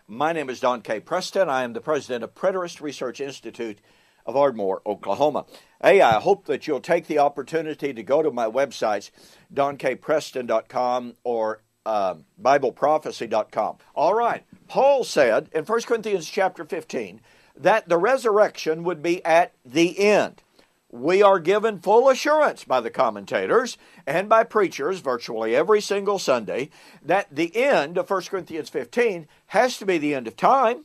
My name is Don K. Preston. I am the president of Preterist Research Institute of Ardmore, Oklahoma. Hey, I hope that you'll take the opportunity to go to my websites, donkpreston.com or BibleProphecy.com. All right, Paul said in 1 Corinthians chapter 15 that the resurrection would be at the end. We are given full assurance by the commentators and by preachers virtually every single Sunday that the end of 1 Corinthians 15 has to be the end of time.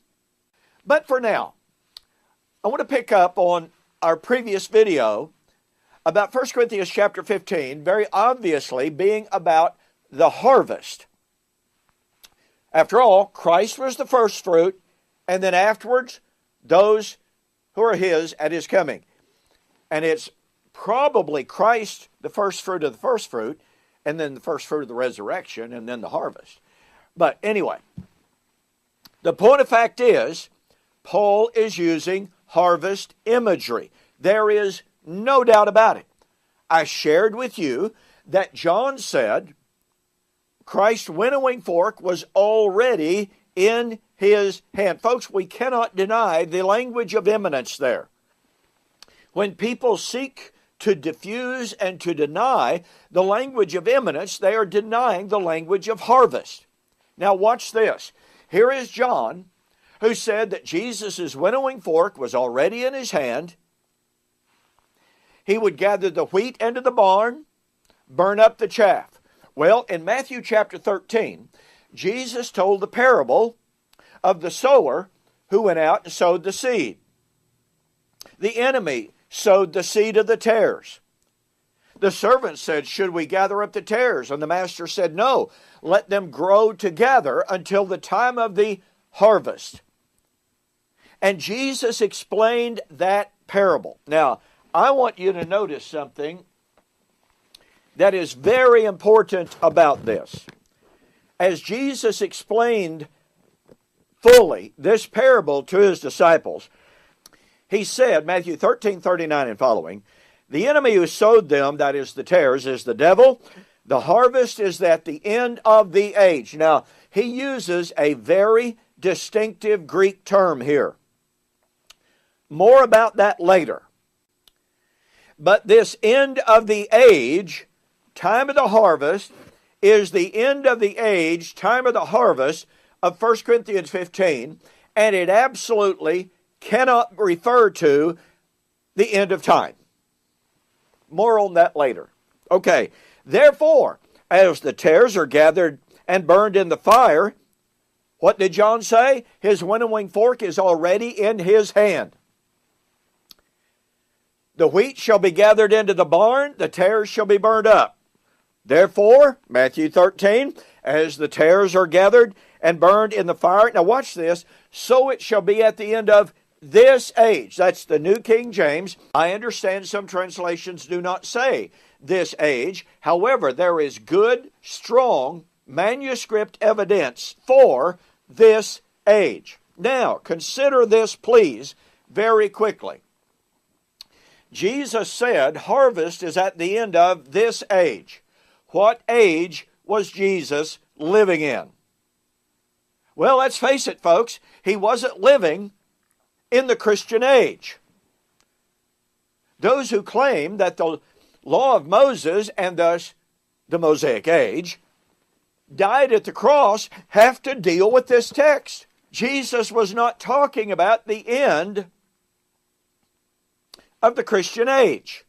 But for now, I want to pick up on our previous video about 1 Corinthians chapter 15, very obviously being about the harvest. After all, Christ was the first fruit, and then afterwards, those who are His at His coming. And it's probably Christ, the first fruit of the first fruit, and then the first fruit of the resurrection, and then the harvest. But anyway, the point of fact is, Paul is using harvest imagery. There is no doubt about it. I shared with you that John said Christ's winnowing fork was already in his hand. Folks, we cannot deny the language of imminence there. When people seek to diffuse and to deny the language of imminence, they are denying the language of harvest. Now watch this. Here is John, who said that Jesus' winnowing fork was already in his hand. He would gather the wheat into the barn, burn up the chaff. Well, in Matthew chapter 13, Jesus told the parable of the sower who went out and sowed the seed. The enemy sowed the seed of the tares. The servant said, "Should we gather up the tares?" And the master said, "No, let them grow together until the time of the harvest." And Jesus explained that parable. Now, I want you to notice something that is very important about this. As Jesus explained fully this parable to His disciples, He said, Matthew 13:39 and following, "The enemy who sowed them," that is the tares, "is the devil. The harvest is at the end of the age." Now, He uses a very distinctive Greek term here. More about that later. But this end of the age, time of the harvest, is the end of the age, time of the harvest of 1 Corinthians 15, and it absolutely cannot refer to the end of time. More on that later. Okay, therefore, as the tares are gathered and burned in the fire, what did John say? His winnowing fork is already in his hand. The wheat shall be gathered into the barn, the tares shall be burned up. Therefore, Matthew 13, as the tares are gathered and burned in the fire, now watch this, so it shall be at the end of this age. That's the New King James. I understand some translations do not say this age. However, there is good, strong manuscript evidence for this age. Now, consider this, please, very quickly. Jesus said harvest is at the end of this age. What age was Jesus living in? Well, let's face it, folks. He wasn't living in the Christian age. Those who claim that the law of Moses and thus the Mosaic age died at the cross have to deal with this text. Jesus was not talking about the end of the Christian age.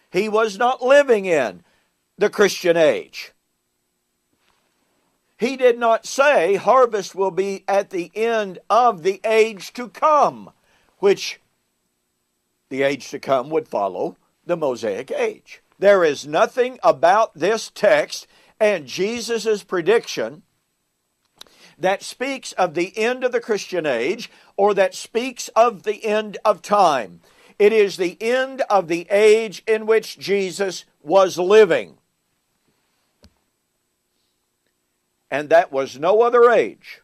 He was not living in the Christian age. He did not say harvest will be at the end of the age to come, which the age to come would follow the Mosaic age. There is nothing about this text and Jesus' prediction that speaks of the end of the Christian age or that speaks of the end of time. It is the end of the age in which Jesus was living. And that was no other age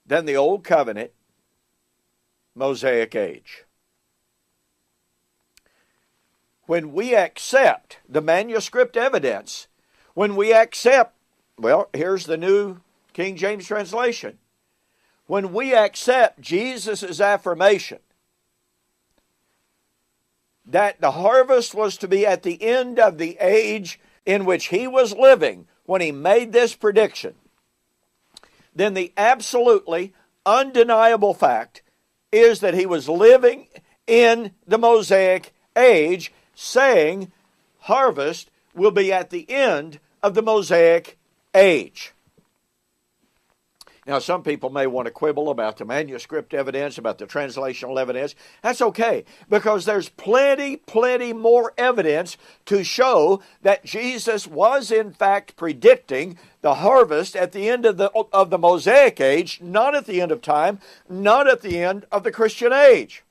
than the Old Covenant Mosaic age. When we accept the manuscript evidence, when we accept, well, here's the New King James translation. When we accept Jesus' affirmation that the harvest was to be at the end of the age in which he was living when he made this prediction, then the absolutely undeniable fact is that he was living in the Mosaic age, saying harvest will be at the end of the Mosaic age. Now, some people may want to quibble about the manuscript evidence, about the translational evidence. That's okay, because there's plenty more evidence to show that Jesus was in fact predicting the harvest at the end of the Mosaic age, not at the end of time, not at the end of the Christian age.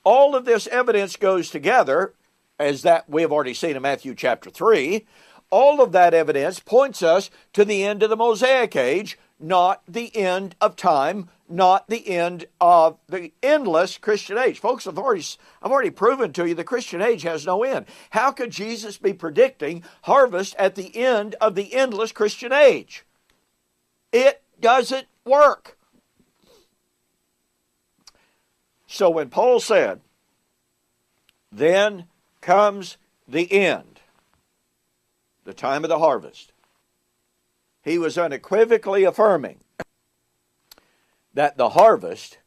All of this evidence goes together, as that we have already seen in Matthew chapter 3. All of that evidence points us to the end of the Mosaic age, not the end of time, not the end of the endless Christian age. Folks, I've already proven to you the Christian age has no end. How could Jesus be predicting harvest at the end of the endless Christian age? It doesn't work. So when Paul said, then comes the end, the time of the harvest, he was unequivocally affirming that the harvest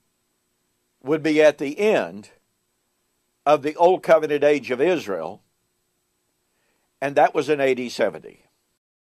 would be at the end of the Old Covenant age of Israel, and that was in AD 70.